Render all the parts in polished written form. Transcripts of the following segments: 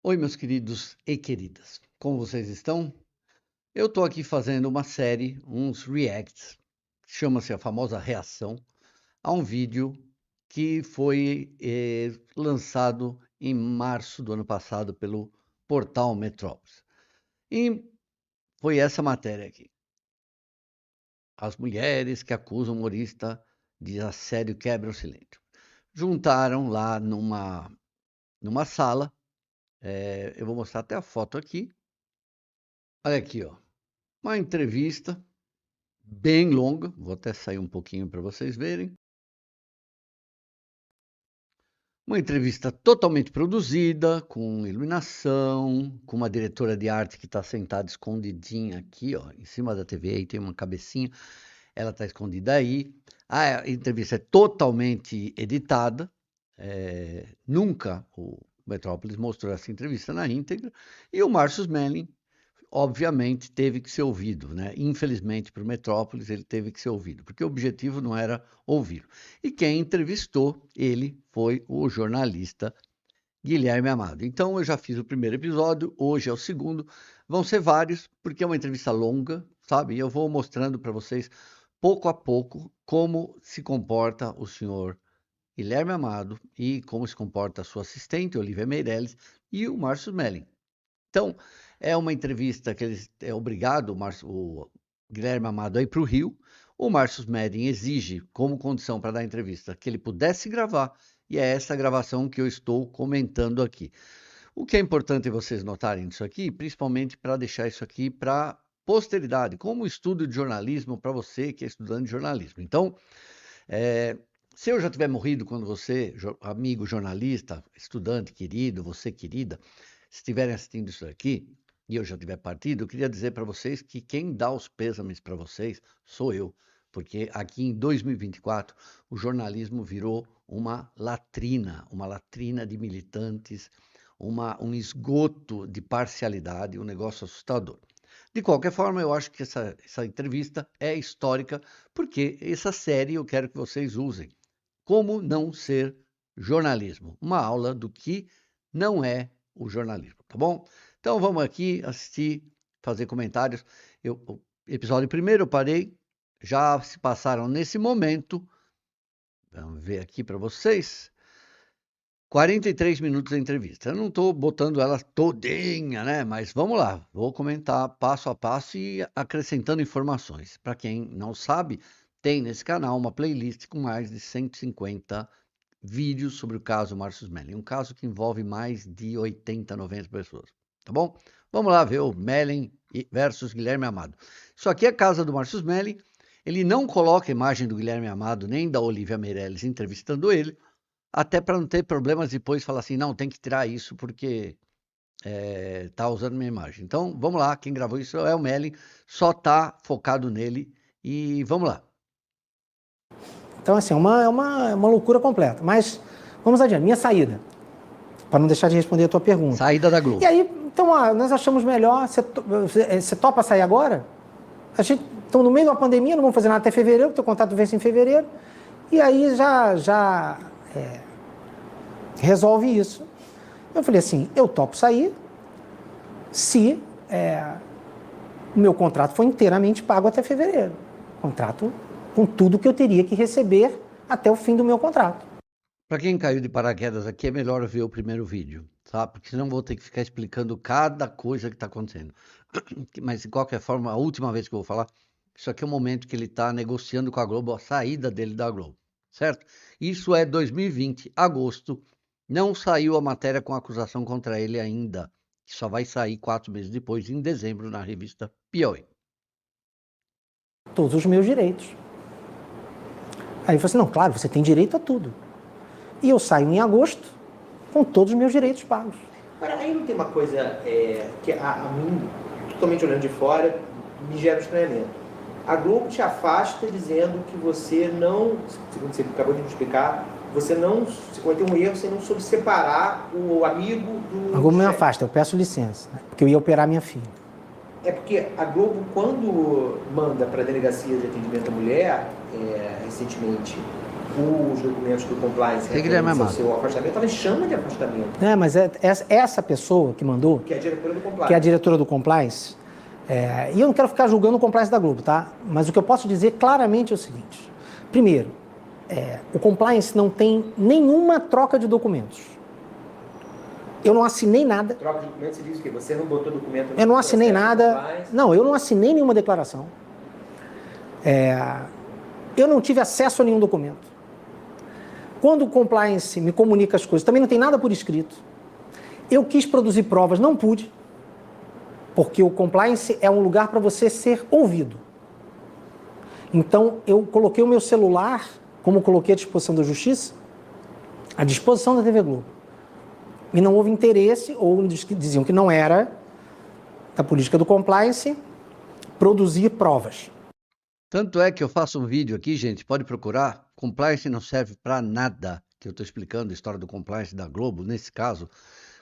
Oi, meus queridos e queridas, como vocês estão? Eu estou aqui fazendo uma série, uns reacts, chama-se a famosa reação, a um vídeo que foi lançado em março do ano passado pelo portal Metrópolis. E foi essa matéria aqui. As mulheres que acusam o humorista de assédio quebram o silêncio. Juntaram lá numa sala, eu vou mostrar até a foto aqui. Olha aqui, ó. Uma entrevista bem longa, vou até sair um pouquinho para vocês verem. Uma entrevista totalmente produzida, com iluminação, com uma diretora de arte que está sentada escondidinha aqui, ó, em cima da TV, aí tem uma cabecinha, ela está escondida aí. A entrevista é totalmente editada, nunca o Metrópolis mostrou essa entrevista na íntegra, e o Márcio Smelling obviamente teve que ser ouvido, né? Infelizmente para o Metrópolis ele teve que ser ouvido, porque o objetivo não era ouvi-lo. E quem entrevistou ele foi o jornalista Guilherme Amado. Então eu já fiz o primeiro episódio, hoje é o segundo, vão ser vários, porque é uma entrevista longa, sabe? E eu vou mostrando para vocês pouco a pouco como se comporta o senhor Guilherme Amado e como se comporta a sua assistente, Olivia Meirelles, e o Márcio Smelling. Então, é uma entrevista que eles é obrigado o Guilherme Amado a ir para o Rio. O Márcio Smelling exige, como condição para dar a entrevista, que ele pudesse gravar, e é essa gravação que eu estou comentando aqui. O que é importante vocês notarem disso aqui, principalmente para deixar isso aqui para posteridade, como estudo de jornalismo para você que é estudante de jornalismo. Então, se eu já tiver morrido quando você, amigo jornalista, estudante querido, você querida, se estiverem assistindo isso aqui, e eu já tiver partido, eu queria dizer para vocês que quem dá os pêsames para vocês sou eu, porque aqui em 2024 o jornalismo virou uma latrina de militantes, um esgoto de parcialidade, um negócio assustador. De qualquer forma, eu acho que essa entrevista é histórica, porque essa série eu quero que vocês usem. Como não ser jornalismo. Uma aula do que não é o jornalismo, tá bom? Então vamos aqui assistir, fazer comentários. O episódio primeiro eu parei, já se passaram nesse momento, vamos ver aqui para vocês, 43 minutos da entrevista. Eu não estou botando ela todinha, né? Mas vamos lá, vou comentar passo a passo e acrescentando informações. Para quem não sabe, tem nesse canal uma playlist com mais de 150 vídeos sobre o caso Márcio Smelling, um caso que envolve mais de 80, 90 pessoas, tá bom? Vamos lá ver o Smelling versus Guilherme Amado. Isso aqui é a casa do Márcio Smelling, ele não coloca a imagem do Guilherme Amado nem da Olivia Meirelles entrevistando ele, até para não ter problemas depois falar assim, não, tem que tirar isso porque tá usando minha imagem. Então, vamos lá, quem gravou isso é o Smelling, só tá focado nele e vamos lá. Então, assim, é uma loucura completa. Mas, vamos adiante. Minha saída, para não deixar de responder a tua pergunta. Saída da Globo. E aí, então, nós achamos melhor, você topa sair agora? Então, no meio da pandemia, não vamos fazer nada até fevereiro, o teu contrato vence em fevereiro, e aí já resolve isso. Eu falei assim, eu topo sair se o meu contrato for inteiramente pago até fevereiro. Contrato com tudo que eu teria que receber até o fim do meu contrato. Para quem caiu de paraquedas aqui, é melhor ver o primeiro vídeo, tá? Porque senão vou ter que ficar explicando cada coisa que está acontecendo. Mas, de qualquer forma, a última vez que eu vou falar, isso aqui é o momento que ele está negociando com a Globo a saída dele da Globo, certo? Isso é 2020, agosto. Não saiu a matéria com acusação contra ele ainda. Só vai sair 4 meses depois, em dezembro, na revista Piauí. Todos os meus direitos. Aí eu falei assim, não, claro, você tem direito a tudo. E eu saio em agosto com todos os meus direitos pagos. Agora, aí não tem uma coisa que a mim, totalmente olhando de fora, me gera um estranhamento. A Globo te afasta dizendo que você não, segundo você acabou de me explicar, você cometeu um erro, você não soube separar o amigo do... A Globo me afasta, eu peço licença, né? Porque eu ia operar minha filha. É porque a Globo, quando manda para a Delegacia de Atendimento à Mulher, recentemente, os documentos do compliance Guilherme ao seu afastamento, ela chama de afastamento. Mas essa pessoa que mandou, que é a diretora do compliance. Que é a diretora do compliance, e eu não quero ficar julgando o compliance da Globo, tá? Mas o que eu posso dizer claramente é o seguinte. Primeiro, o compliance não tem nenhuma troca de documentos. Eu não assinei nada. Troca de documentos, você diz que você não botou documento no Eu não assinei nada. Não, eu não assinei nenhuma declaração. Eu não tive acesso a nenhum documento. Quando o compliance me comunica as coisas, também não tem nada por escrito. Eu quis produzir provas, não pude, porque o compliance é um lugar para você ser ouvido. Então, eu coloquei o meu celular, como coloquei à disposição da Justiça, à disposição da TV Globo. E não houve interesse, ou diziam que não era da política do compliance, produzir provas. Tanto é que eu faço um vídeo aqui, gente, pode procurar. Compliance não serve para nada, que eu estou explicando a história do compliance da Globo, nesse caso,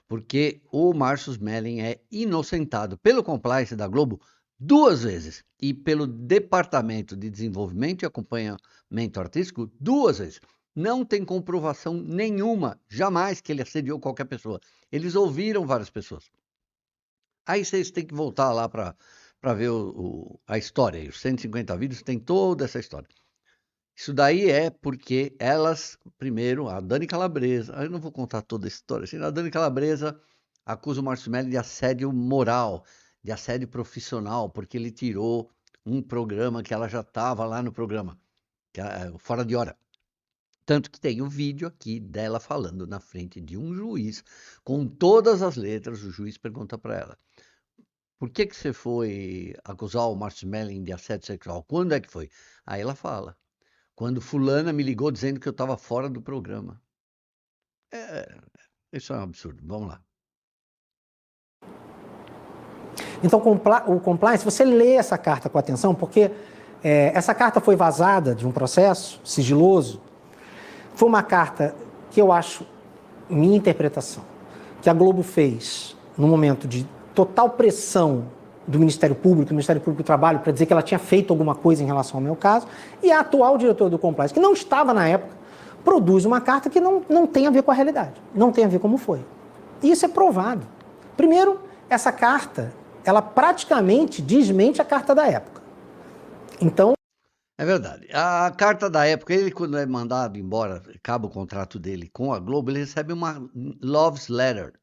porque o Márcio Smelling é inocentado pelo compliance da Globo 2 vezes e pelo Departamento de Desenvolvimento e Acompanhamento Artístico 2 vezes. Não tem comprovação nenhuma, jamais, que ele assediou qualquer pessoa. Eles ouviram várias pessoas. Aí vocês têm que voltar lá para ver a história. Os 150 vídeos tem toda essa história. Isso daí é porque elas, primeiro, a Dani Calabresa, eu não vou contar toda a história, assim, a Dani Calabresa acusa o Márcio Smelling de assédio moral, de assédio profissional, porque ele tirou um programa que ela já estava lá no programa, que é Fora de Hora. Tanto que tem o vídeo aqui dela falando na frente de um juiz, com todas as letras, o juiz pergunta para ela: por que você foi acusar o Márcio Smelling de assédio sexual? Quando é que foi? Aí ela fala: quando fulana me ligou dizendo que eu estava fora do programa. Isso é um absurdo. Vamos lá. Então, o compliance, você lê essa carta com atenção, porque essa carta foi vazada de um processo sigiloso. Foi uma carta que eu acho, minha interpretação, que a Globo fez no momento de total pressão do Ministério Público do Trabalho, para dizer que ela tinha feito alguma coisa em relação ao meu caso, e a atual diretora do compliance, que não estava na época, produz uma carta que não tem a ver com a realidade, não tem a ver como foi. E isso é provado. Primeiro, essa carta, ela praticamente desmente a carta da época. Então... É verdade. A carta da época, ele quando é mandado embora, acaba o contrato dele com a Globo, ele recebe uma Love's Letter,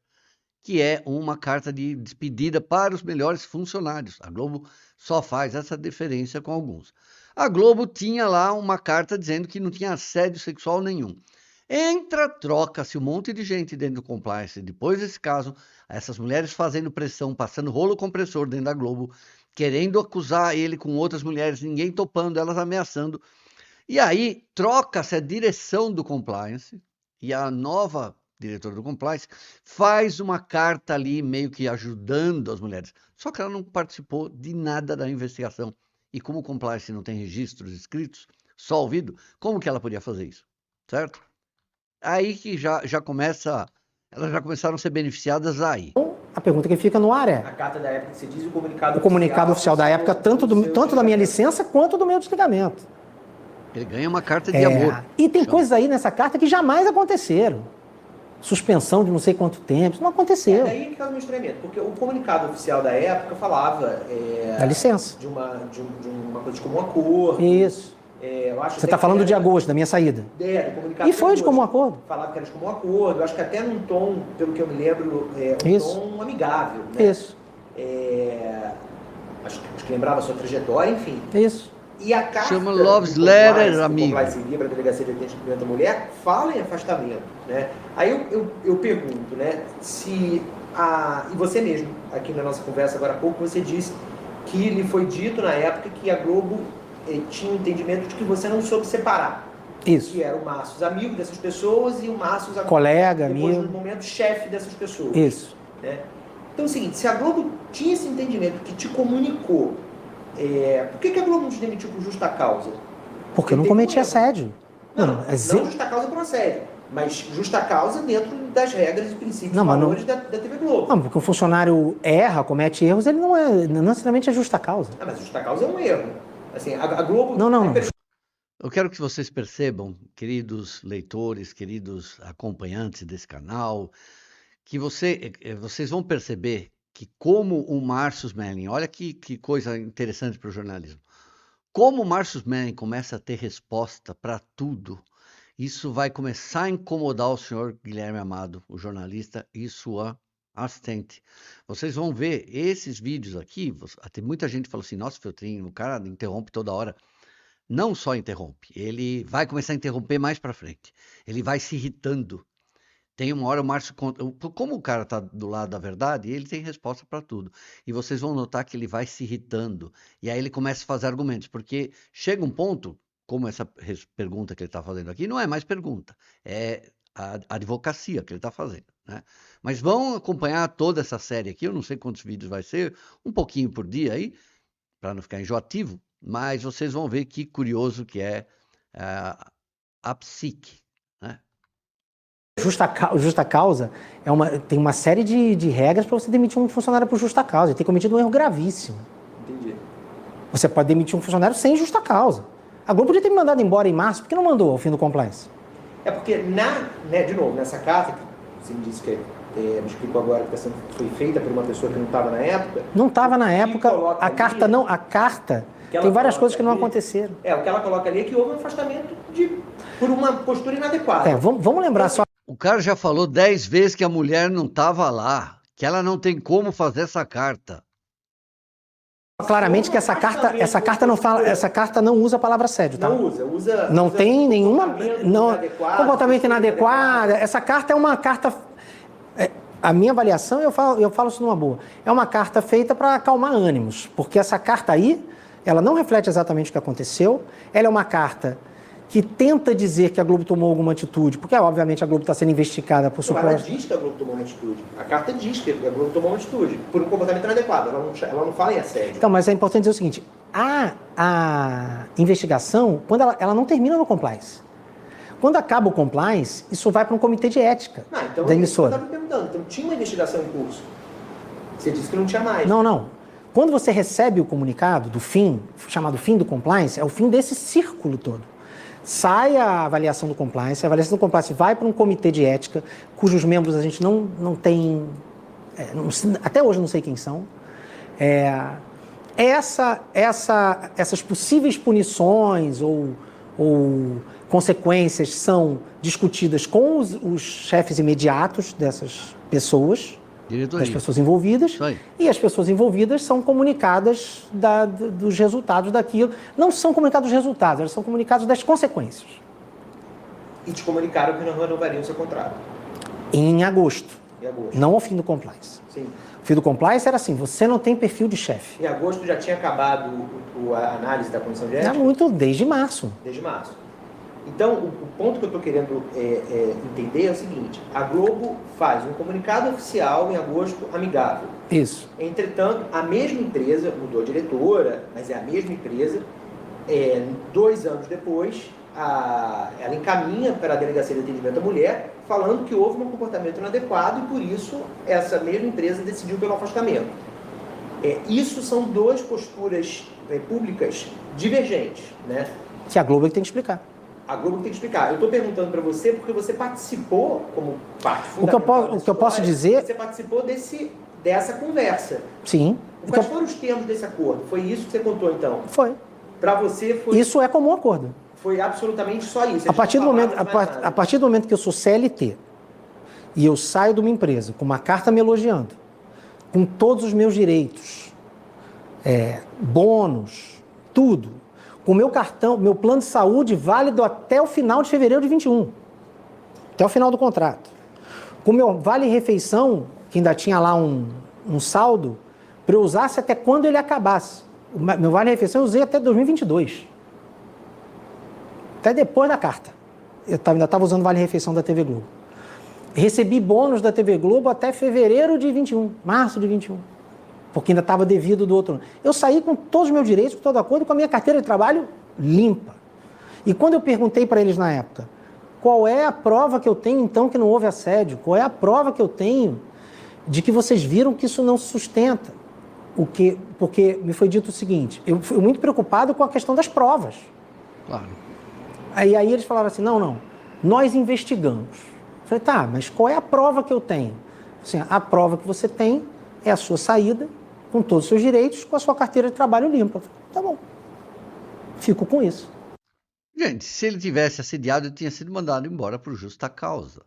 que é uma carta de despedida para os melhores funcionários. A Globo só faz essa deferência com alguns. A Globo tinha lá uma carta dizendo que não tinha assédio sexual nenhum. Troca-se um monte de gente dentro do compliance. Depois desse caso, essas mulheres fazendo pressão, passando rolo compressor dentro da Globo, querendo acusar ele com outras mulheres, ninguém topando, elas ameaçando. E aí, troca-se a direção do compliance e a nova diretora do compliance faz uma carta ali meio que ajudando as mulheres. Só que ela não participou de nada da investigação. E como o compliance não tem registros escritos, só ouvido, como que ela podia fazer isso? Certo? Aí que já começa, elas já começaram a ser beneficiadas aí. A pergunta que fica no ar é... A carta da época que você diz, o comunicado oficial da época, tanto da minha licença quanto do meu desligamento. Ele ganha uma carta de amor. E tem coisas aí nessa carta que jamais aconteceram. Suspensão de não sei quanto tempo, isso não aconteceu. Daí que causa um estranhamento, porque o comunicado oficial da época falava... da licença. De uma coisa de comum acordo. Isso. Você está falando de agosto, da minha saída. Do comunicado. E foi de comum acordo. Falava que era de comum acordo, eu acho que até num tom, pelo que eu me lembro, tom amigável. Né? Isso. Acho que lembrava a sua trajetória, enfim. Isso. E a carta... Chama Love's Letter, amigo. Que o para a Delegacia de Atendimento da Mulher fala em afastamento. Né? Aí eu pergunto, né, se... E você mesmo, aqui na nossa conversa agora há pouco, você disse que lhe foi dito na época que a Globo tinha um entendimento de que você não soube separar. Isso. Que era o Márcio amigo dessas pessoas e o Márcio colega, depois, amigo. no momento, chefe dessas pessoas. Isso. Né? Então é o seguinte, se a Globo tinha esse entendimento que te comunicou, por que a Globo não te demitiu por justa causa? Porque eu não cometi assédio. Não justa causa por assédio, mas justa causa dentro das regras e princípios e valores da TV Globo. Não, porque o funcionário comete erros, ele não necessariamente é justa causa. Mas justa causa é um erro. Assim, a Globo... Não. Eu quero que vocês percebam, queridos leitores, queridos acompanhantes desse canal, que vocês vão perceber que como o Márcio Smelling, olha que coisa interessante para o jornalismo, como o Márcio Smelling começa a ter resposta para tudo, isso vai começar a incomodar o senhor Guilherme Amado, o jornalista, e sua assistente. Vocês vão ver esses vídeos aqui, tem muita gente que fala assim, nossa, Feltrinho, o cara interrompe toda hora. Não só interrompe, ele vai começar a interromper mais para frente. Ele vai se irritando. Tem uma hora o Márcio, como o cara está do lado da verdade, ele tem resposta para tudo. E vocês vão notar que ele vai se irritando. E aí ele começa a fazer argumentos, porque chega um ponto, como essa pergunta que ele está fazendo aqui, não é mais pergunta, é a advocacia que ele está fazendo, né? Mas vão acompanhar toda essa série aqui, eu não sei quantos vídeos vai ser, um pouquinho por dia aí, para não ficar enjoativo, mas vocês vão ver que curioso que é a psique, né? Justa causa tem uma série de regras para você demitir um funcionário por justa causa. Ele tem cometido um erro gravíssimo. Entendi. Você pode demitir um funcionário sem justa causa. A Globo podia ter me mandado embora em março, por que não mandou ao fim do compliance? É porque, de novo, nessa carta, que você me disse que me explicou agora que foi feita por uma pessoa que não estava na época. Não estava na época, a carta tem várias coisas que não aconteceram. O que ela coloca ali é que houve um afastamento por uma postura inadequada. Vamos lembrar só. O cara já falou 10 vezes que a mulher não estava lá, que ela não tem como fazer essa carta. Claramente que essa carta não fala, essa carta não usa a palavra assédio, tá? Não tem nenhuma comportamento inadequado. Essa carta é uma carta, a minha avaliação, eu falo isso numa boa, é uma carta feita para acalmar ânimos, porque essa carta aí, ela não reflete exatamente o que aconteceu, ela é uma carta que tenta dizer que a Globo tomou alguma atitude, porque obviamente a Globo está sendo investigada por suposto... Ela diz que a Globo tomou uma atitude. A carta diz que a Globo tomou uma atitude por um comportamento inadequado. Ela não fala em assédio. Então, mas é importante dizer o seguinte, a investigação, quando ela não termina no compliance. Quando acaba o compliance, isso vai para um comitê de ética da emissora. Eu estava me perguntando, então tinha uma investigação em curso. Você disse que não tinha mais. Não. Quando você recebe o comunicado do fim, chamado fim do compliance, é o fim desse círculo todo. Sai a avaliação do compliance, a avaliação do compliance vai para um comitê de ética, cujos membros a gente não tem, até hoje eu não sei quem são. Essas possíveis punições ou consequências são discutidas com os chefes imediatos dessas pessoas, das pessoas envolvidas, e as pessoas envolvidas são comunicadas dos resultados daquilo. Não são comunicados dos resultados, elas são comunicados das consequências. E te comunicaram que não renovariam o seu contrato? Em agosto. Não ao fim do compliance. Sim. O fim do compliance era assim, você não tem perfil de chefe. Em agosto já tinha acabado a análise da comissão de ética? Desde março. Desde março. Então, o ponto que eu estou querendo entender é o seguinte, a Globo faz um comunicado oficial em agosto amigável. Isso. Entretanto, a mesma empresa, mudou a diretora, mas é a mesma empresa, 2 anos depois, ela encaminha para a Delegacia de Atendimento à Mulher, falando que houve um comportamento inadequado e, por isso, essa mesma empresa decidiu pelo afastamento. Isso são 2 posturas públicas divergentes, né? Que a Globo tem que explicar. A Globo tem que explicar. Eu estou perguntando para você porque você participou, como parte fundamental o que eu posso dizer... Você participou dessa conversa. Sim. Quais foram os termos desse acordo? Foi isso que você contou, então? Foi. Para você foi... Isso é comum acordo. Foi absolutamente só isso. A partir do momento que eu sou CLT e eu saio de uma empresa com uma carta me elogiando, com todos os meus direitos, bônus, tudo, com o meu cartão, meu plano de saúde válido até o final de fevereiro de 21, até o final do contrato, com o meu vale-refeição, que ainda tinha lá um saldo, para eu usasse até quando ele acabasse. O meu vale-refeição eu usei até 2022. Até depois da carta. Eu ainda estava usando o vale-refeição da TV Globo. Recebi bônus da TV Globo até fevereiro de 21, março de 21. Porque ainda estava devido do outro ano. Eu saí com todos os meus direitos, com todo acordo, com a minha carteira de trabalho limpa. E quando eu perguntei para eles na época, qual é a prova que eu tenho, então, que não houve assédio? Qual é a prova que eu tenho de que vocês viram que isso não se sustenta? Porque me foi dito o seguinte, eu fui muito preocupado com a questão das provas. Claro. Aí eles falaram assim, não, nós investigamos. Eu falei, tá, mas qual é a prova que eu tenho? Assim, a prova que você tem é a sua saída, com todos os seus direitos, com a sua carteira de trabalho limpa. Eu falei, tá bom, fico com isso. Gente, se ele tivesse assediado, ele tinha sido mandado embora por justa causa.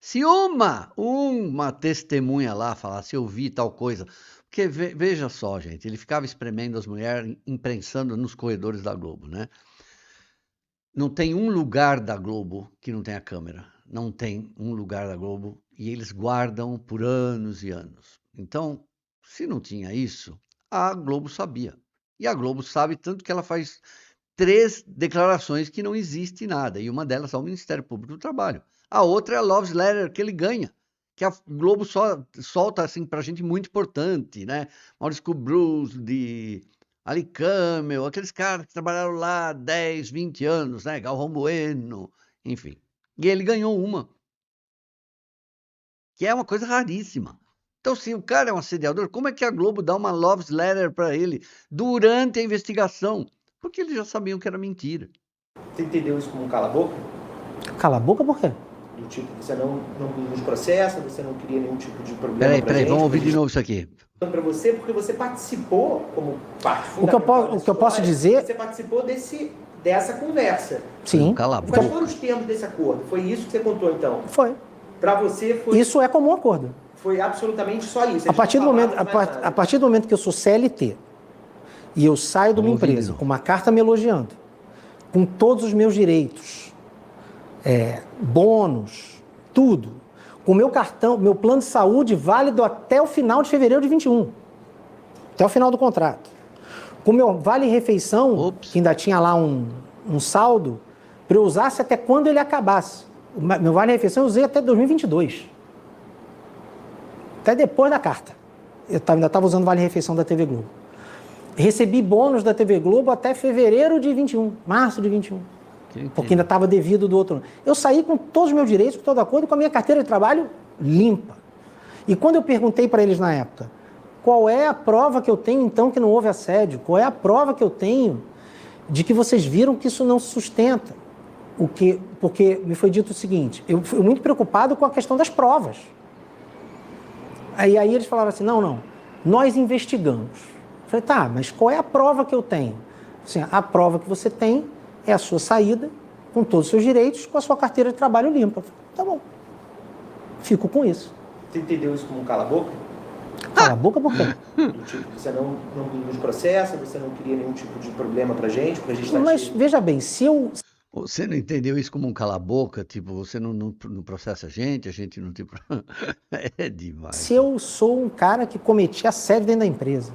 Se uma testemunha lá falasse, eu vi tal coisa. Porque veja só, gente, ele ficava espremendo as mulheres, imprensando nos corredores da Globo, né? Não tem um lugar da Globo que não tenha câmera. Não tem um lugar da Globo e eles guardam por anos e anos. Então, se não tinha isso, a Globo sabia. E a Globo sabe tanto que ela faz 3 declarações que não existe nada. E uma delas é o Ministério Público do Trabalho. A outra é a Love Letter que ele ganha, que a Globo só solta assim pra gente muito importante, né? Maurício Cruz, de Ali Camel, aqueles caras que trabalharam lá 10, 20 anos, né? Galvão Bueno, enfim. E ele ganhou uma, que é uma coisa raríssima. Então, se o cara é um assediador, como é que a Globo dá uma Love Letter para ele durante a investigação? Porque eles já sabiam que era mentira. Você entendeu isso como um cala-boca? Cala a boca por quê? Do tipo, você não nos processa, você não queria nenhum tipo de problema. Peraí, vamos ouvir de novo isso aqui. Para você, porque você participou como parte O que eu posso dizer... Você participou dessa conversa. Sim. Cala a Quais boca. foram os termos desse acordo? Foi isso que você contou, então? Foi. Para você, foi... Isso é comum acordo. Foi absolutamente só isso. A partir do momento que eu sou CLT e eu saio de uma empresa com uma carta me elogiando, com todos os meus direitos, bônus, tudo, com o meu cartão, meu plano de saúde válido até o final de fevereiro de 21, até o final do contrato, com o meu vale-refeição, que ainda tinha lá um saldo, para eu usasse até quando ele acabasse. Meu vale-refeição eu usei até 2022. Até depois da carta. Eu ainda estava usando vale-refeição da TV Globo. Recebi bônus da TV Globo até fevereiro de 21, março de 21. Porque ainda estava devido do outro ano. Eu saí com todos os meus direitos, com todo acordo, com a minha carteira de trabalho limpa. E quando eu perguntei para eles na época, qual é a prova que eu tenho, então, que não houve assédio? Qual é a prova que eu tenho de que vocês viram que isso não se sustenta? Porque me foi dito o seguinte, eu fui muito preocupado com a questão das provas. Aí eles falaram assim, não, nós investigamos. Eu falei, tá, mas qual é a prova que eu tenho? Assim, a prova que você tem é a sua saída, com todos os seus direitos, com a sua carteira de trabalho limpa. Eu falei, tá bom, fico com isso. Você entendeu isso como um cala-boca? Cala a boca por quê? Do tipo, você não nos processa, você não queria nenhum tipo de problema pra gente, porque a gente tá Mas veja bem, se eu... Você não entendeu isso como um cala-boca? Tipo, você não processa a gente não tem... É demais. Se eu sou um cara que cometi assédio dentro da empresa,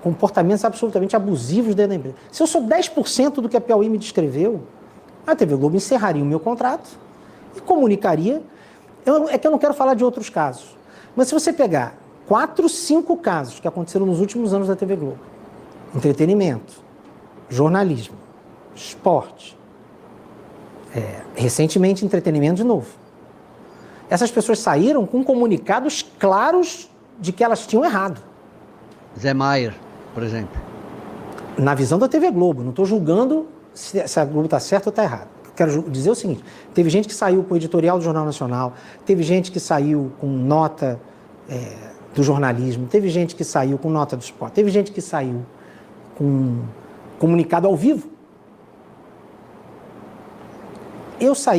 comportamentos absolutamente abusivos dentro da empresa, se eu sou 10% do que a Piauí me descreveu, a TV Globo encerraria o meu contrato e comunicaria. É que eu não quero falar de outros casos, mas se você pegar 4, 5 casos que aconteceram nos últimos anos da TV Globo, entretenimento, jornalismo, esporte, recentemente entretenimento de novo. Essas pessoas saíram com comunicados claros de que elas tinham errado. Zé Maier, por exemplo. Na visão da TV Globo, não estou julgando se a Globo está certa ou está errada. Quero dizer o seguinte, teve gente que saiu com o editorial do Jornal Nacional, teve gente que saiu com nota do jornalismo, teve gente que saiu com nota do esporte, teve gente que saiu com comunicado ao vivo. Eu saí.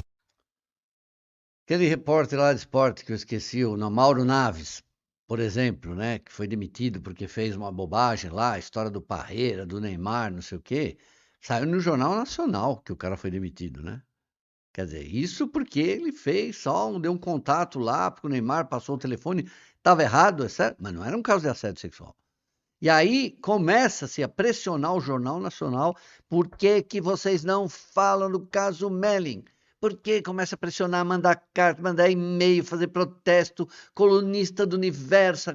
Aquele repórter lá de esporte que eu esqueci, o Mauro Naves, por exemplo, né, que foi demitido porque fez uma bobagem lá, a história do Parreira, do Neymar, não sei o quê, saiu no Jornal Nacional que o cara foi demitido, né? Quer dizer, isso porque ele fez deu um contato lá, porque o Neymar passou o telefone, estava errado, é certo? Mas não era um caso de assédio sexual. E aí começa-se a pressionar o Jornal Nacional, por que que vocês não falam do caso Melling? Por que começa a pressionar, mandar carta, mandar e-mail, fazer protesto, colunista do Universo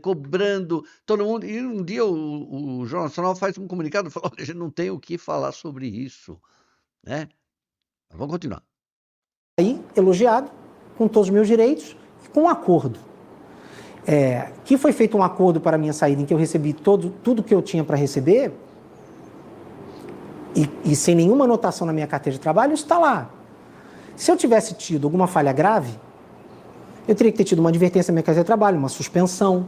cobrando todo mundo. E um dia o Jornal Nacional faz um comunicado e fala, olha, a gente não tem o que falar sobre isso, né? Mas vamos continuar. Aí, elogiado, com todos os meus direitos, com um acordo. Que foi feito um acordo para a minha saída, em que eu recebi tudo que eu tinha para receber, e sem nenhuma anotação na minha carteira de trabalho, isso está lá. Se eu tivesse tido alguma falha grave, eu teria que ter tido uma advertência na minha carteira de trabalho, uma suspensão,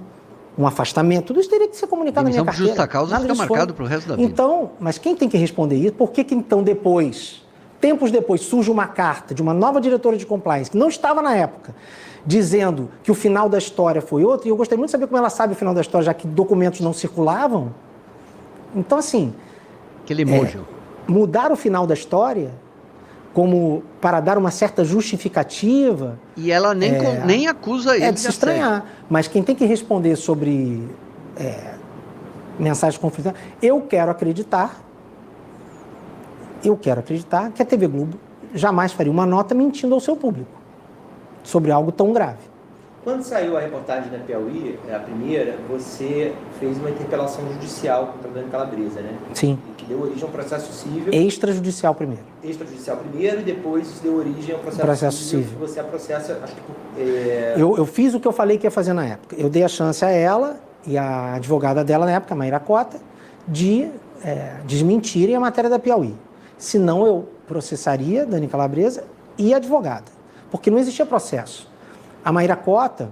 um afastamento, tudo isso teria que ser comunicado na minha carteira. Justa causa fica marcado para o resto da vida. Então, mas quem tem que responder isso? Por que então depois, tempos depois, surge uma carta de uma nova diretora de compliance, que não estava na época, dizendo que o final da história foi outro, e eu gostaria muito de saber como ela sabe o final da história, já que documentos não circulavam. Então, assim... Aquele emoji. Mudar o final da história como para dar uma certa justificativa... E ela nem acusa ele de se estranhar. Mas quem tem que responder sobre mensagens conflitantes... Eu quero acreditar que a TV Globo jamais faria uma nota mentindo ao seu público sobre algo tão grave. Quando saiu a reportagem da Piauí, a primeira, você fez uma interpelação judicial contra a Dani Calabresa, né? Sim. Que deu origem a um processo civil. Extrajudicial primeiro. Extrajudicial primeiro e depois isso deu origem a um processo civil. Que você processa, acho que... Eu fiz o que eu falei que ia fazer na época. Eu dei a chance a ela e a advogada dela na época, a Maíra Cota, de desmentirem a matéria da Piauí. Senão eu processaria Dani Calabresa e a advogada. Porque não existia processo. A Maíra Cota,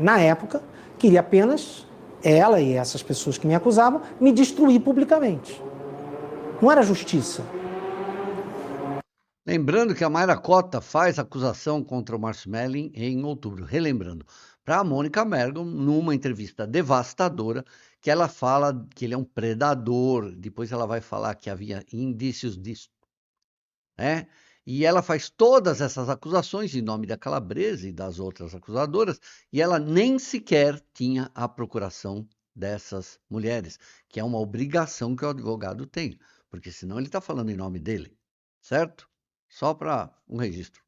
na época, queria apenas, ela e essas pessoas que me acusavam, me destruir publicamente. Não era justiça. Lembrando que a Maíra Cota faz acusação contra o Márcio Melling em outubro. Relembrando, para a Mônica Mergel, numa entrevista devastadora, que ela fala que ele é um predador, depois ela vai falar que havia indícios disso, né? E ela faz todas essas acusações em nome da Calabresa e das outras acusadoras, e ela nem sequer tinha a procuração dessas mulheres, que é uma obrigação que o advogado tem, porque senão ele está falando em nome dele, certo? Só para um registro.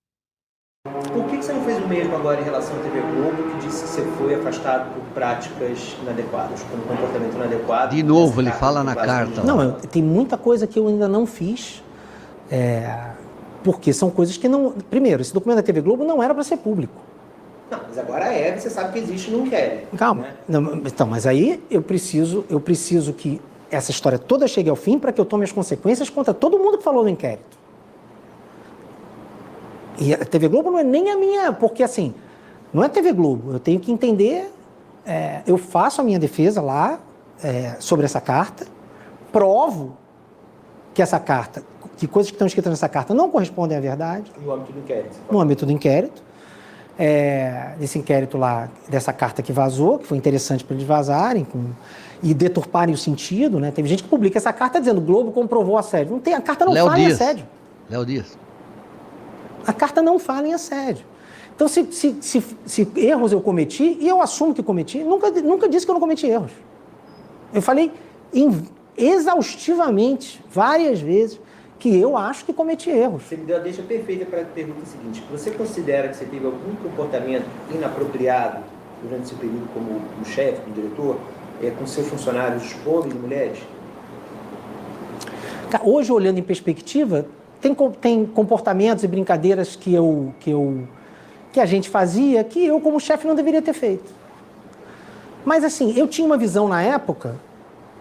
Por que você não fez o mesmo agora em relação à TV Globo, que disse que você foi afastado por práticas inadequadas, por um comportamento inadequado? De novo, ele fala na carta. Não, tem muita coisa que eu ainda não fiz, porque são coisas que não... Primeiro, esse documento da TV Globo não era para ser público. Não, mas agora você sabe que existe e não quer. Calma. Né? Não, então, mas aí eu preciso que essa história toda chegue ao fim para que eu tome as consequências contra todo mundo que falou no inquérito. E a TV Globo não é nem a minha... Porque, assim, não é a TV Globo. Eu tenho que entender... eu faço a minha defesa lá sobre essa carta, provo que essa carta... que coisas que estão escritas nessa carta não correspondem à verdade. No âmbito do inquérito. No âmbito do inquérito. Desse inquérito lá, dessa carta que vazou, que foi interessante para eles vazarem e deturparem o sentido, né? Teve gente que publica essa carta dizendo Globo comprovou assédio. Não tem, a carta não fala em assédio. Léo Dias. A carta não fala em assédio. Então, se erros eu cometi, e eu assumo que cometi, nunca disse que eu não cometi erros. Eu falei exaustivamente, várias vezes, que eu acho que cometi erros. Você me deu a deixa perfeita para a pergunta seguinte. Você considera que você teve algum comportamento inapropriado durante esse período como chefe, como diretor, com seus funcionários, homens e mulheres? Hoje, olhando em perspectiva, tem comportamentos e brincadeiras que a gente fazia que eu, como chefe, não deveria ter feito. Mas, assim, eu tinha uma visão na época,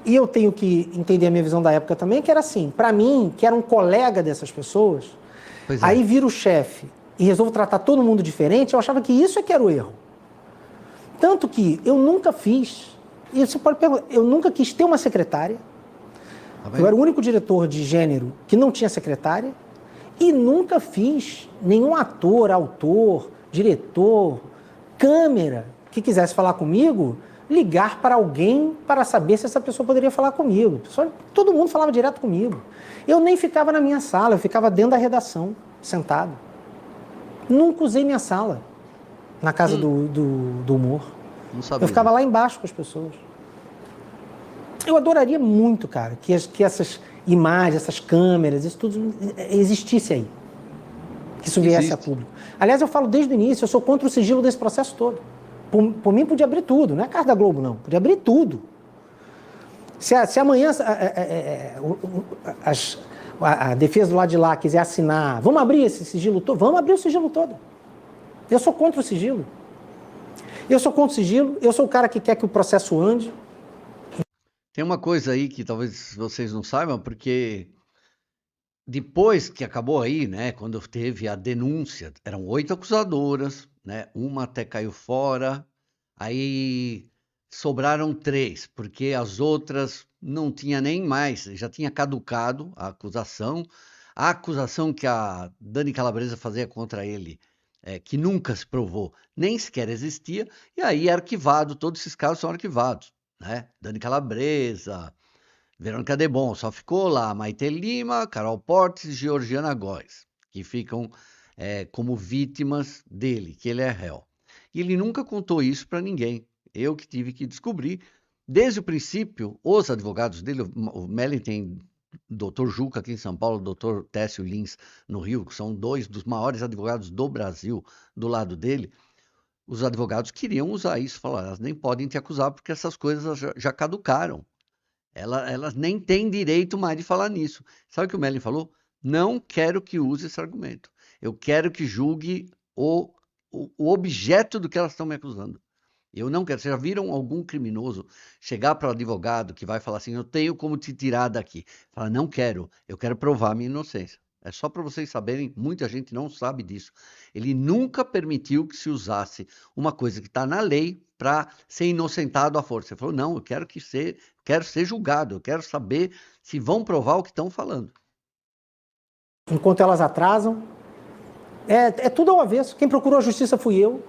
e eu tenho que entender a minha visão da época também, que era assim, para mim, que era um colega dessas pessoas, aí vira o chefe e resolvo tratar todo mundo diferente, eu achava que isso é que era o erro. Tanto que eu nunca fiz, e você pode perguntar, eu nunca quis ter uma secretária, eu era o único diretor de gênero que não tinha secretária, e nunca fiz nenhum ator, autor, diretor, câmera, que quisesse falar comigo, ligar para alguém para saber se essa pessoa poderia falar comigo. Todo mundo falava direto comigo. Eu nem ficava na minha sala, eu ficava dentro da redação, sentado. Nunca usei minha sala na Casa do Humor. Não sabia. Eu ficava lá embaixo com as pessoas. Eu adoraria muito, cara, que essas imagens, essas câmeras, isso tudo existisse aí. Que isso viesse a público. Aliás, eu falo desde o início, eu sou contra o sigilo desse processo todo. Por mim, podia abrir tudo, não é a carta da Globo, não. Podia abrir tudo. Se amanhã a defesa do lado de lá quiser assinar, vamos abrir esse sigilo todo? Vamos abrir o sigilo todo. Eu sou contra o sigilo. Eu sou contra o sigilo, eu sou o cara que quer que o processo ande. Tem uma coisa aí que talvez vocês não saibam, porque depois que acabou aí, né, quando teve a denúncia, eram 8 acusadoras, né, uma até caiu fora, aí sobraram 3, porque as outras não tinha nem mais, já tinha caducado a acusação que a Dani Calabresa fazia contra ele, que nunca se provou, nem sequer existia, e aí é arquivado, todos esses casos são arquivados, né, Dani Calabresa, Verônica Debon, só ficou lá Maite Lima, Carol Portes e Georgiana Góes, que ficam como vítimas dele, que ele é réu. E ele nunca contou isso para ninguém. Eu que tive que descobrir. Desde o princípio, os advogados dele, o Melling tem o Dr. Juca aqui em São Paulo, o Dr. Técio Lins no Rio, que são 2 dos maiores advogados do Brasil do lado dele. Os advogados queriam usar isso, falaram, elas nem podem te acusar porque essas coisas já caducaram. Elas nem têm direito mais de falar nisso. Sabe o que o Melling falou? Não quero que use esse argumento. Eu quero que julgue o objeto do que elas estão me acusando. Eu não quero. Vocês já viram algum criminoso chegar para o advogado que vai falar assim, eu tenho como te tirar daqui? Fala, não quero, eu quero provar minha inocência. É só para vocês saberem, muita gente não sabe disso. Ele nunca permitiu que se usasse uma coisa que está na lei para ser inocentado à força. Ele falou, não, eu quero ser julgado, eu quero saber se vão provar o que estão falando. Enquanto elas atrasam, é tudo ao avesso. Quem procurou a justiça fui eu.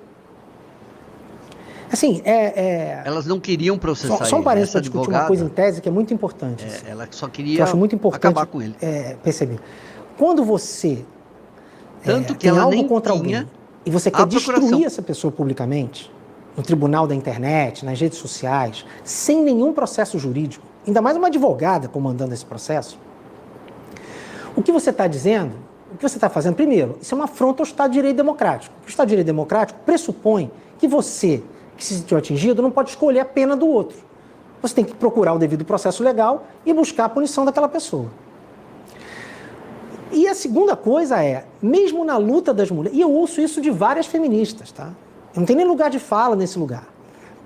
Assim, Elas não queriam processar só um ele. parênteses Essa para discutir advogada, uma coisa em tese que é muito importante. ela só Que eu queria acho muito importante acabar com ele. perceber. Quando você Tanto que tem ela algo nem contra tinha alguém e você a quer procuração. destruir essa pessoa publicamente, no tribunal da internet, nas redes sociais, sem nenhum processo jurídico, ainda mais uma advogada comandando esse processo, o que você está dizendo, o que você está fazendo, primeiro, isso é uma afronta ao Estado de Direito Democrático. O Estado de Direito Democrático pressupõe que você, que se sentiu atingido, não pode escolher a pena do outro. Você tem que procurar o devido processo legal e buscar a punição daquela pessoa. E a segunda coisa é, mesmo na luta das mulheres, e eu ouço isso de várias feministas, tá? Eu não tenho nem lugar de fala nesse lugar.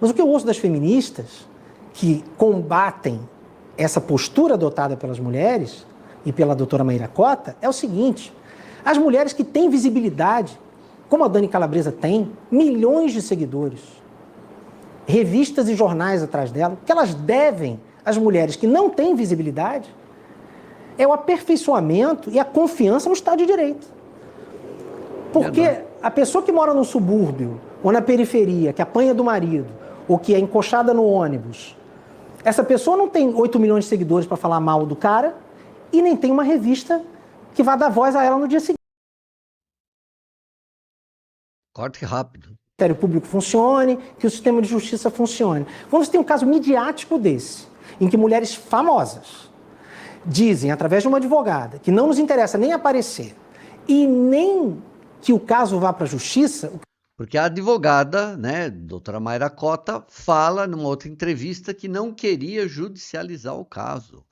Mas o que eu ouço das feministas que combatem essa postura adotada pelas mulheres e pela doutora Maíra Cota é o seguinte, as mulheres que têm visibilidade, como a Dani Calabresa tem, milhões de seguidores, revistas e jornais atrás dela, o que elas devem às mulheres que não têm visibilidade é o aperfeiçoamento e a confiança no Estado de Direito. Porque a pessoa que mora no subúrbio ou na periferia, que apanha do marido, ou que é encoxada no ônibus, essa pessoa não tem 8 milhões de seguidores para falar mal do cara e nem tem uma revista que vá dar voz a ela no dia seguinte. Corte rápido. Que o Ministério Público funcione, que o sistema de justiça funcione. Vamos ter um caso midiático desse, em que mulheres famosas dizem, através de uma advogada, que não nos interessa nem aparecer e nem que o caso vá para a justiça. Porque a advogada, né, doutora Maíra Cota, fala numa outra entrevista que não queria judicializar o caso.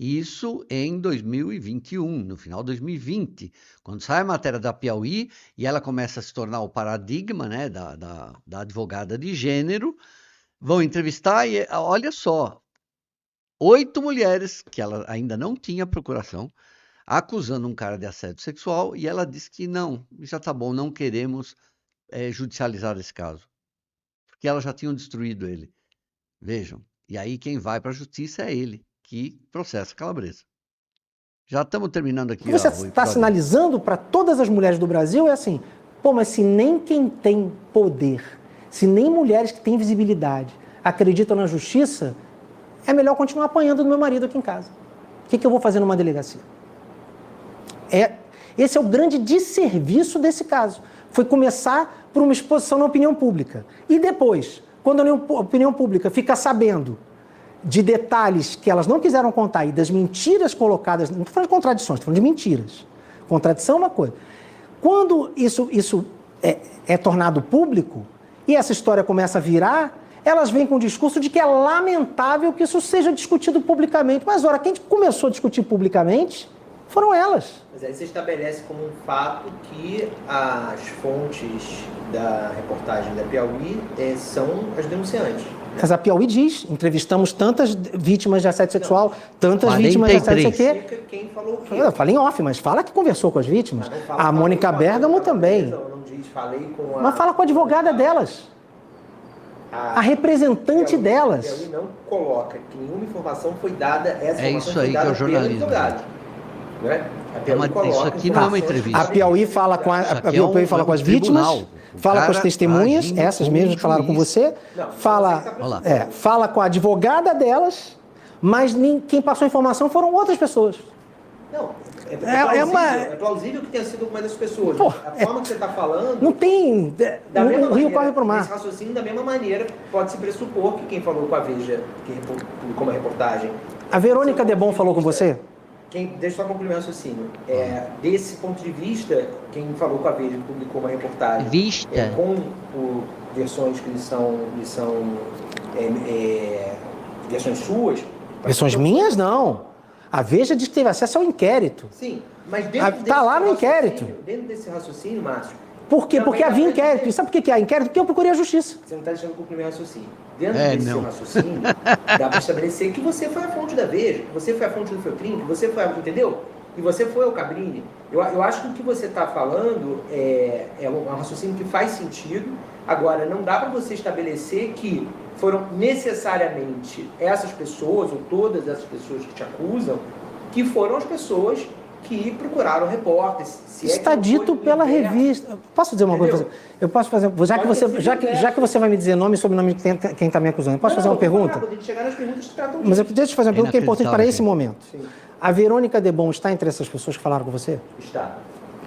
Isso em 2021, no final de 2020, quando sai a matéria da Piauí e ela começa a se tornar o paradigma, né, da advogada de gênero, vão entrevistar e olha só, 8 mulheres, que ela ainda não tinha procuração, acusando um cara de assédio sexual, e ela disse que não, já tá bom, não queremos judicializar esse caso, porque elas já tinham destruído ele. Vejam, e aí quem vai para a justiça é ele, que processa Calabresa. Já estamos terminando aqui. O que você está sinalizando para todas as mulheres do Brasil é assim, pô, mas se nem quem tem poder, se nem mulheres que têm visibilidade acreditam na justiça, é melhor continuar apanhando do meu marido aqui em casa. O que eu vou fazer numa delegacia? Esse é o grande desserviço desse caso. Foi começar por uma exposição na opinião pública. E depois, quando a opinião pública fica sabendo de detalhes que elas não quiseram contar e das mentiras colocadas, não estou falando de contradições, estou falando de mentiras. Contradição é uma coisa. Quando isso é tornado público e essa história começa a virar, elas vêm com o discurso de que é lamentável que isso seja discutido publicamente. Mas, ora, quem começou a discutir publicamente foram elas. Mas aí você estabelece como um fato que as fontes da reportagem da Piauí são as denunciantes. Mas a Piauí diz, entrevistamos tantas vítimas de assédio sexual, tantas vítimas de assédio sexual. Quem falou o quê? Eu falei em off, mas fala que conversou com as vítimas. A Mônica Bergamo também. Não diz, falei com a... Mas fala com a advogada delas. A representante delas. A Piauí não coloca que nenhuma informação foi dada, essa É informação isso aí foi que é o dada pelo jornalismo. advogado, né? A Piauí Isso coloca aqui não é uma informações entrevista. A Piauí fala com, Isso aqui é Piauí fala com as tribunal. vítimas, fala com as cara testemunhas, agindo essas como mesmas que falaram com juiz. você, Não, fala, Olha lá. fala com a advogada delas, mas quem passou a informação foram outras pessoas. Não, é É plausível que tenha sido alguma dessas pessoas. Pô, a forma que você está falando... Não tem... Da mesma O rio maneira, corre para o mar. esse raciocínio, da mesma maneira, pode-se pressupor que quem falou com a Veja, que publicou uma reportagem... A Verônica Debon falou com você? Deixa eu só concluir o raciocínio. Desse ponto de vista, quem falou com a Veja, que publicou uma reportagem... com versões que são versões suas... Versões minhas, não. A Veja diz que teve acesso ao inquérito. Sim, mas dentro Tá lá no inquérito. Dentro desse raciocínio, Márcio... Por quê? Porque havia inquérito. E sabe por que há inquérito? Porque eu procurei a justiça. Você não está deixando eu concluir meu raciocínio. Dentro desse seu raciocínio, dá para estabelecer que você foi a fonte da Veja, que você foi a fonte do Feltrin, que você foi entendeu? E você foi o Cabrini. Eu acho que o que você está falando é um raciocínio que faz sentido. Agora, não dá para você estabelecer que foram necessariamente essas pessoas, ou todas essas pessoas que te acusam, que foram as pessoas que procuraram repórteres. Está dito pela revista. Posso dizer uma coisa? Eu posso fazer. Já que você vai me dizer nome e sobrenome de quem está me acusando, posso fazer uma pergunta? Chegar nas perguntas que tratam Mas deixa eu te fazer uma pergunta que é importante para esse momento. Sim. A Verônica Debon está entre essas pessoas que falaram com você? Está.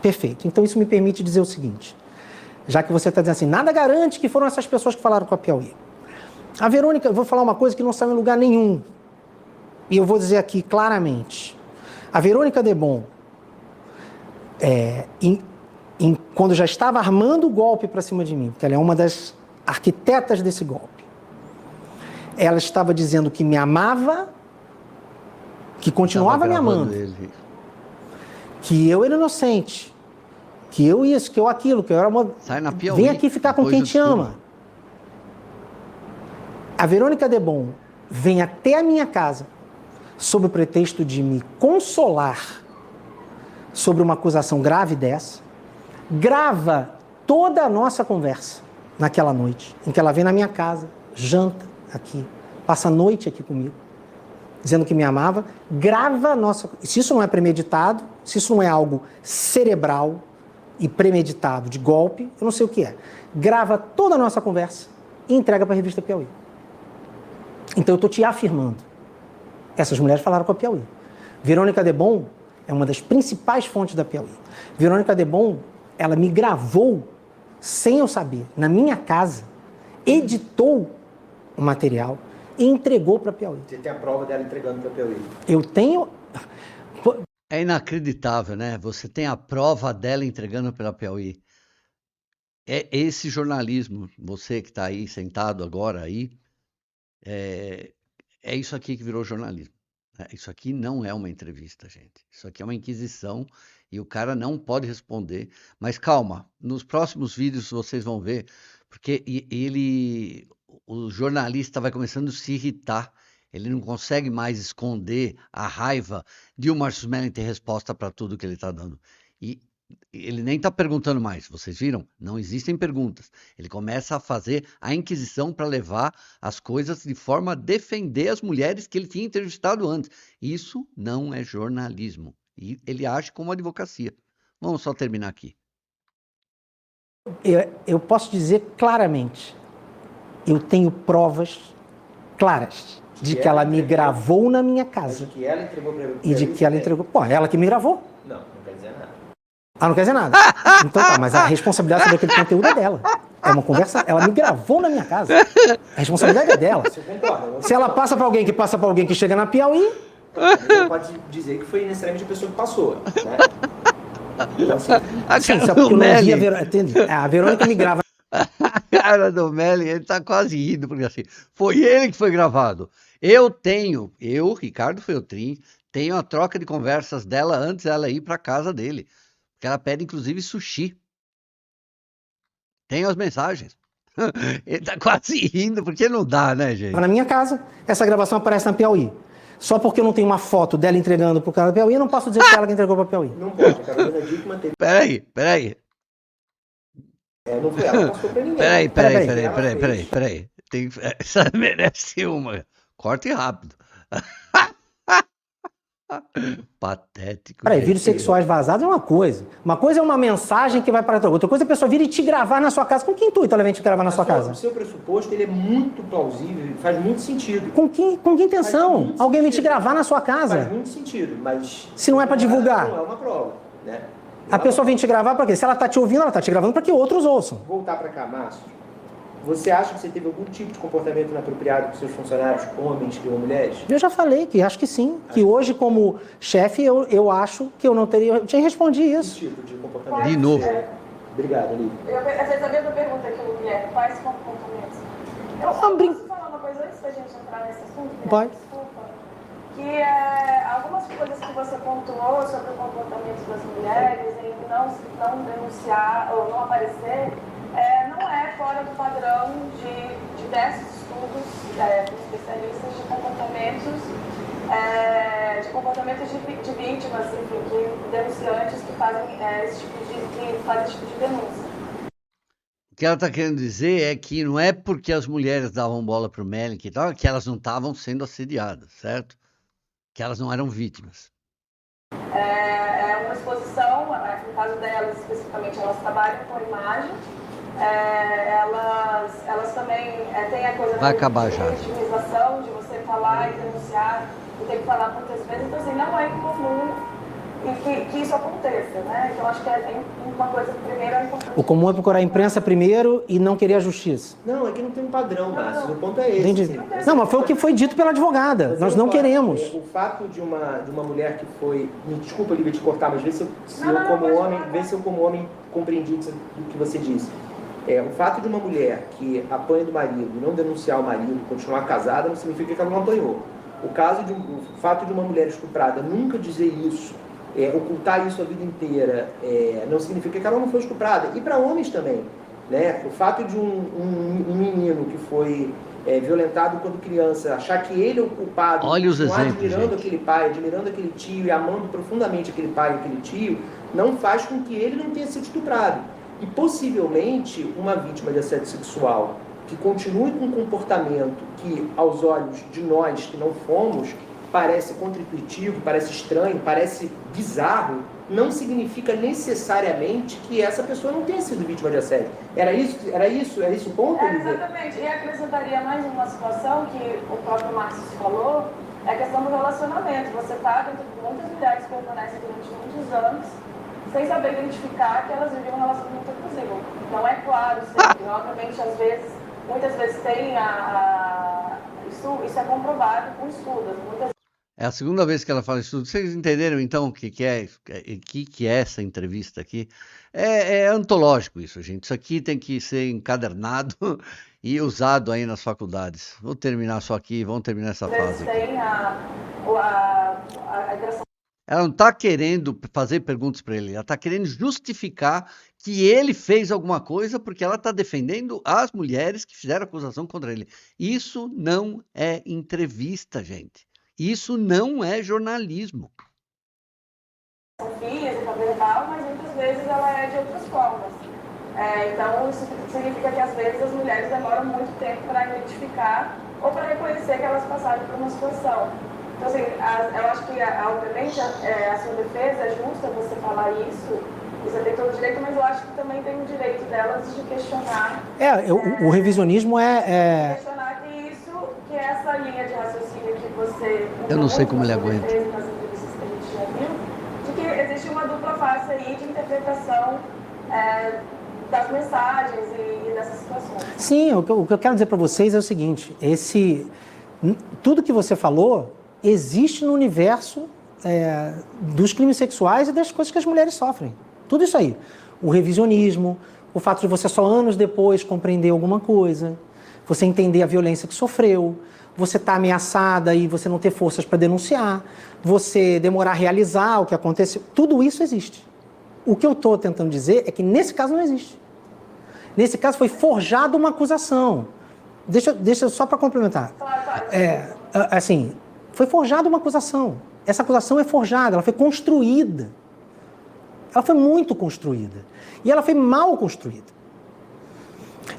Perfeito. Então isso me permite dizer o seguinte. Já que você está dizendo assim, nada garante que foram essas pessoas que falaram com a Piauí. A Verônica, eu vou falar uma coisa que não saiu em lugar nenhum. E eu vou dizer aqui claramente. A Verônica Debon, quando já estava armando o golpe para cima de mim, porque ela é uma das arquitetas desse golpe, ela estava dizendo que me amava, que continuava me amando, que eu era inocente, que eu isso, que eu aquilo, que eu era uma... Sai na Piauí, vem aqui ficar com quem te ama. A Verônica Debon vem até a minha casa sob o pretexto de me consolar sobre uma acusação grave dessa, grava toda a nossa conversa naquela noite, em que ela vem na minha casa, janta aqui, passa a noite aqui comigo, dizendo que me amava, grava a nossa... Se isso não é premeditado, se isso não é algo cerebral e premeditado de golpe, eu não sei o que é. Grava toda a nossa conversa e entrega para a revista Piauí. Então eu estou te afirmando. Essas mulheres falaram com a Piauí. Verônica Debon é uma das principais fontes da Piauí. Verônica Debon, ela me gravou, sem eu saber, na minha casa, editou o material e entregou para a Piauí. Você tem a prova dela entregando para a Piauí? Eu tenho... É inacreditável, né? Você tem a prova dela entregando pela Piauí. É esse jornalismo, você que está aí sentado agora aí, é isso aqui que virou jornalismo. Isso aqui não é uma entrevista, gente. Isso aqui é uma inquisição e o cara não pode responder. Mas calma, nos próximos vídeos vocês vão ver, porque o jornalista vai começando a se irritar. Ele não consegue mais esconder a raiva de o Márcio Smelling ter resposta para tudo que ele está dando. E ele nem está perguntando mais, vocês viram? Não existem perguntas. Ele começa a fazer a inquisição para levar as coisas de forma a defender as mulheres que ele tinha entrevistado antes. Isso não é jornalismo. E ele age como advocacia. Vamos só terminar aqui. Eu posso dizer claramente, eu tenho provas claras de que ela me gravou na minha casa. De que ela entregou para E de que ela entregou... Pô, ela que me gravou. Não quer dizer nada. Ah, não quer dizer nada. Então tá, mas a responsabilidade sobre aquele conteúdo é dela. É uma conversa, ela me gravou na minha casa. A responsabilidade é dela. Você concorda? Se ela passa para alguém que passa para alguém que chega na Piauí... Você pode dizer que foi necessariamente a pessoa que passou, né? Então, assim, só porque eu não vi a Verônica me grava. A cara do Melling, ele tá quase indo, porque assim, foi ele que foi gravado. Eu, Ricardo Feltrin, tenho a troca de conversas dela antes dela ir para casa dele. Que ela pede, inclusive, sushi. Tenho as mensagens. Ele tá quase rindo, porque não dá, né, gente? Na minha casa, essa gravação aparece na Piauí. Só porque eu não tenho uma foto dela entregando pro cara da Piauí, eu não posso dizer que ela que entregou pra Piauí. Não pode, a Carolina Dickmann teve... Peraí. não foi ela que passou pra ninguém. Peraí. Essa merece uma. Corte rápido. Patético. Peraí, vídeos sexuais vazados é uma coisa. Uma coisa é uma mensagem que vai para outra coisa é a pessoa vir e te gravar na sua casa. Com que intuito ela vem te gravar na sua casa? O seu pressuposto ele é muito plausível, faz muito sentido. Com que intenção? Alguém vir te gravar na sua casa? Faz muito sentido, mas... Se não é para divulgar. Não é uma prova, né? A pessoa vem te gravar para quê? Se ela tá te ouvindo, ela tá te gravando para que outros ouçam. Voltar para cá, Márcio. Você acha que você teve algum tipo de comportamento inapropriado com seus funcionários, homens ou mulheres? Eu já falei que acho que sim. Que hoje, como chefe, eu acho que eu não teria... Eu te respondi isso. Que tipo de comportamento? De novo. Obrigado, Lívia. Eu fiz a mesma pergunta que o Guilherme. Quais comportamentos? Eu posso falar uma coisa antes da gente entrar nesse assunto? Pode. Desculpa. Que algumas coisas que você pontuou sobre o comportamento das mulheres em não denunciar ou não aparecer, não é fora do padrão de diversos estudos com especialistas de comportamentos de vítimas, enfim, de denunciantes que fazem esse tipo de denúncia. O que ela está querendo dizer é que não é porque as mulheres davam bola para o Melick e tal, que elas não estavam sendo assediadas, certo? Que elas não eram vítimas. É uma exposição, no caso delas especificamente, elas trabalham com imagem, elas também têm a coisa Vai acabar já. vitimização, de você falar e denunciar, e ter que falar muitas vezes, então assim, não é incomum que isso aconteça, né? Então acho que uma coisa que primeiro é importante. O comum é procurar a imprensa primeiro e não querer a justiça. Não, é que não tem um padrão, Márcio. O ponto é esse. Entendi. Não, mas foi o que foi dito pela advogada. Nós não queremos. O fato de uma mulher que foi... Me desculpa, Lívia, te cortar, mas vê se eu como homem compreendi o que você disse. O fato de uma mulher que apanha do marido, não denunciar o marido, continuar casada, não significa que ela não apanhou. O fato de uma mulher estuprada nunca dizer isso, ocultar isso a vida inteira, não significa que ela não foi estuprada. E para homens também, né? O fato de um menino que foi violentado quando criança, achar que ele é o culpado, olha os exemplos, admirando aquele pai, admirando aquele tio e amando profundamente aquele pai e aquele tio, não faz com que ele não tenha sido estuprado. E possivelmente uma vítima de assédio sexual que continue com um comportamento que, aos olhos de nós que não fomos, parece contra-intuitivo, parece estranho, parece bizarro, não significa necessariamente que essa pessoa não tenha sido vítima de assédio. Era isso o ponto, Eliseu? Exatamente. E acrescentaria mais uma situação que o próprio Márcio falou, é a questão do relacionamento. Você está dentro de muitas mulheres que permanecem durante muitos anos sem saber identificar que elas vivem um relacionamento abusivo. Não é claro sempre. Obviamente, muitas vezes tem isso é comprovado com estudos. É a segunda vez que ela fala isso. Vocês entenderam, então, o que é essa entrevista aqui? É antológico isso, gente. Isso aqui tem que ser encadernado e usado aí nas faculdades. Vou terminar só aqui, vamos terminar essa fase aqui. Ela não está querendo fazer perguntas para ele, ela está querendo justificar que ele fez alguma coisa porque ela está defendendo as mulheres que fizeram acusação contra ele. Isso não é entrevista, gente. Isso não é jornalismo. São física, verbal, mas muitas vezes ela é de outras formas. Então, isso significa que às vezes as mulheres demoram muito tempo para identificar ou para reconhecer que elas passaram por uma situação. Então, assim, eu acho que, obviamente, a sua defesa é justa você falar isso, você tem todo o direito, mas eu acho que também tem o direito delas de questionar. O revisionismo questionar que essa linha de raciocínio que você... Eu não sei como ele aguenta. Nas entrevistas que a gente já viu, de que existe uma dupla face aí de interpretação das mensagens e dessas situações. Sim, o que eu quero dizer para vocês é o seguinte, tudo que você falou existe no universo dos crimes sexuais e das coisas que as mulheres sofrem. Tudo isso aí. O revisionismo, o fato de você só anos depois compreender alguma coisa, você entender a violência que sofreu, você estar ameaçada e você não ter forças para denunciar, você demorar a realizar o que aconteceu, tudo isso existe. O que eu estou tentando dizer é que nesse caso não existe. Nesse caso foi forjada uma acusação. Deixa só para complementar. Assim, foi forjada uma acusação. Essa acusação é forjada, ela foi construída. Ela foi muito construída. E ela foi mal construída.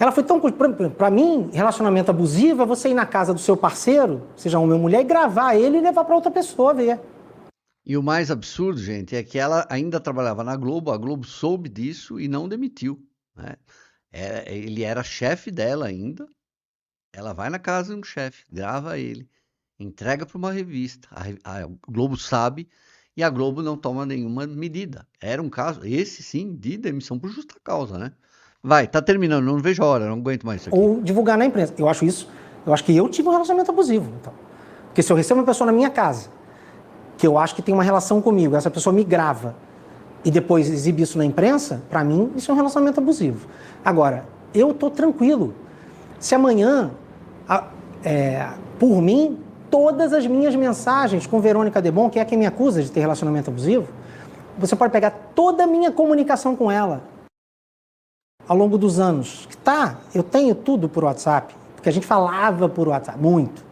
Ela foi tão... Para mim, relacionamento abusivo é você ir na casa do seu parceiro, seja homem ou mulher, e gravar ele e levar para outra pessoa ver. E o mais absurdo, gente, é que ela ainda trabalhava na Globo, a Globo soube disso e não demitiu, né? Ele era chefe dela ainda. Ela vai na casa de um chefe, grava ele, entrega para uma revista. A Globo sabe e a Globo não toma nenhuma medida. Era um caso, esse sim, de demissão por justa causa, né? Vai, tá terminando, não vejo a hora, não aguento mais isso aqui. Ou divulgar na imprensa. Eu acho que eu tive um relacionamento abusivo. Então. Porque se eu recebo uma pessoa na minha casa, que eu acho que tem uma relação comigo, essa pessoa me grava e depois exibe isso na imprensa, para mim isso é um relacionamento abusivo. Agora, eu tô tranquilo. Se amanhã, por mim, todas as minhas mensagens com Verônica Debon, que é quem me acusa de ter relacionamento abusivo, você pode pegar toda a minha comunicação com ela ao longo dos anos. Eu tenho tudo por WhatsApp, porque a gente falava por WhatsApp, muito.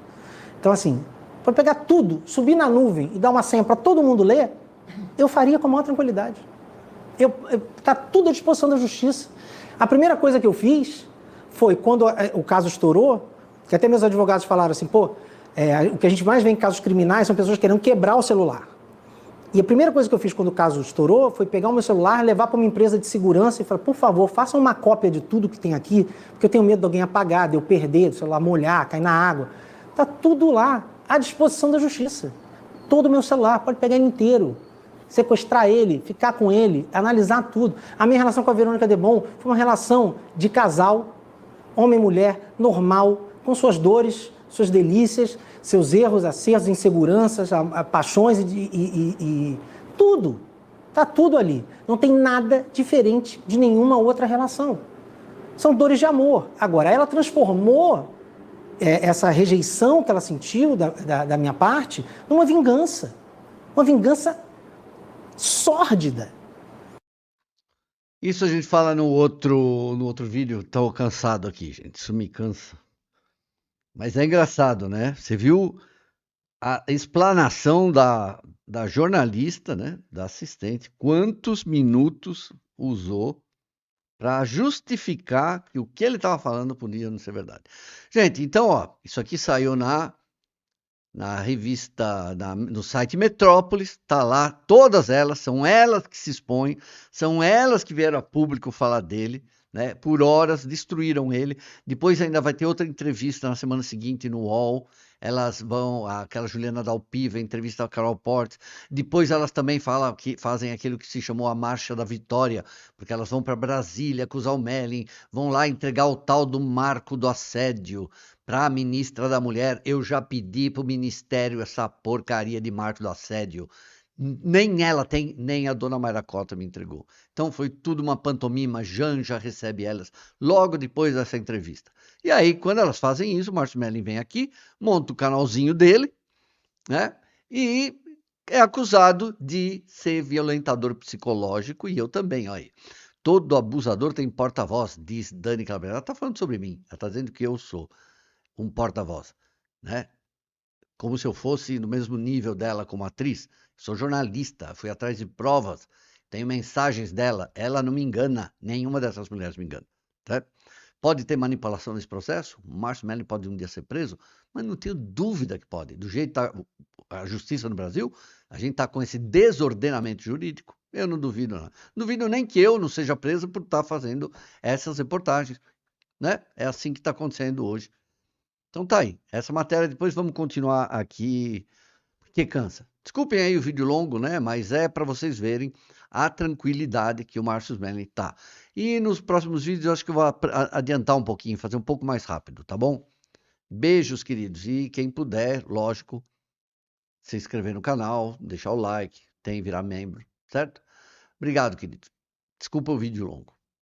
Então, assim, para pegar tudo, subir na nuvem e dar uma senha para todo mundo ler, eu faria com a maior tranquilidade. Está tudo à disposição da justiça. A primeira coisa que eu fiz foi, quando o caso estourou, que até meus advogados falaram assim, o que a gente mais vê em casos criminais são pessoas querendo quebrar o celular. E a primeira coisa que eu fiz quando o caso estourou foi pegar o meu celular, levar para uma empresa de segurança e falar, por favor, façam uma cópia de tudo que tem aqui, porque eu tenho medo de alguém apagar, de eu perder, do celular molhar, cair na água. Está tudo lá, à disposição da justiça. Todo o meu celular, pode pegar ele inteiro, sequestrar ele, ficar com ele, analisar tudo. A minha relação com a Verônica Debon foi uma relação de casal, homem e mulher, normal, com suas dores, suas delícias, seus erros, acertos, inseguranças, paixões e tudo. Está tudo ali. Não tem nada diferente de nenhuma outra relação. São dores de amor. Agora, ela transformou essa rejeição que ela sentiu da minha parte numa vingança. Uma vingança sórdida. Isso a gente fala no outro vídeo. Tô cansado aqui, gente. Isso me cansa. Mas é engraçado, né? Você viu a explanação da jornalista, né? Da assistente. Quantos minutos usou para justificar que o que ele estava falando podia não ser verdade. Gente, então, ó, isso aqui saiu na revista, no site Metrópolis, tá lá, todas elas, são elas que se expõem, são elas que vieram a público falar dele, né? Por horas, destruíram ele. Depois ainda vai ter outra entrevista na semana seguinte no UOL. Elas vão, aquela Juliana Dalpiva, entrevista a Carol Portes. Depois elas também fazem aquilo que se chamou a Marcha da Vitória, porque elas vão para Brasília acusar o Melling, vão lá entregar o tal do marco do assédio para a ministra da Mulher. Eu já pedi para o ministério essa porcaria de marco do assédio. Nem ela tem, nem a dona Mayra Cota me entregou. Então foi tudo uma pantomima. Janja recebe elas logo depois dessa entrevista. E aí, quando elas fazem isso, o Márcio Melling vem aqui, monta o canalzinho dele, né? E é acusado de ser violentador psicológico, e eu também, olha aí. Todo abusador tem porta-voz, diz Dani Calabresa. Ela está falando sobre mim, ela está dizendo que eu sou um porta-voz, né? Como se eu fosse no mesmo nível dela como atriz. Sou jornalista, fui atrás de provas, tenho mensagens dela, ela não me engana, nenhuma dessas mulheres me engana, certo? Pode ter manipulação nesse processo, o Márcio Melling pode um dia ser preso, mas não tenho dúvida que pode. Do jeito que está a justiça no Brasil, a gente está com esse desordenamento jurídico, eu não duvido, não. Não duvido nem que eu não seja preso por estar fazendo essas reportagens, né? É assim que está acontecendo hoje. Então tá aí, essa matéria depois vamos continuar aqui, porque cansa. Desculpem aí o vídeo longo, né? Mas é para vocês verem a tranquilidade que o Márcio Melling tá. E nos próximos vídeos eu acho que eu vou adiantar um pouquinho, fazer um pouco mais rápido, tá bom? Beijos, queridos. E quem puder, lógico, se inscrever no canal, deixar o like, virar membro, certo? Obrigado, queridos. Desculpa o vídeo longo.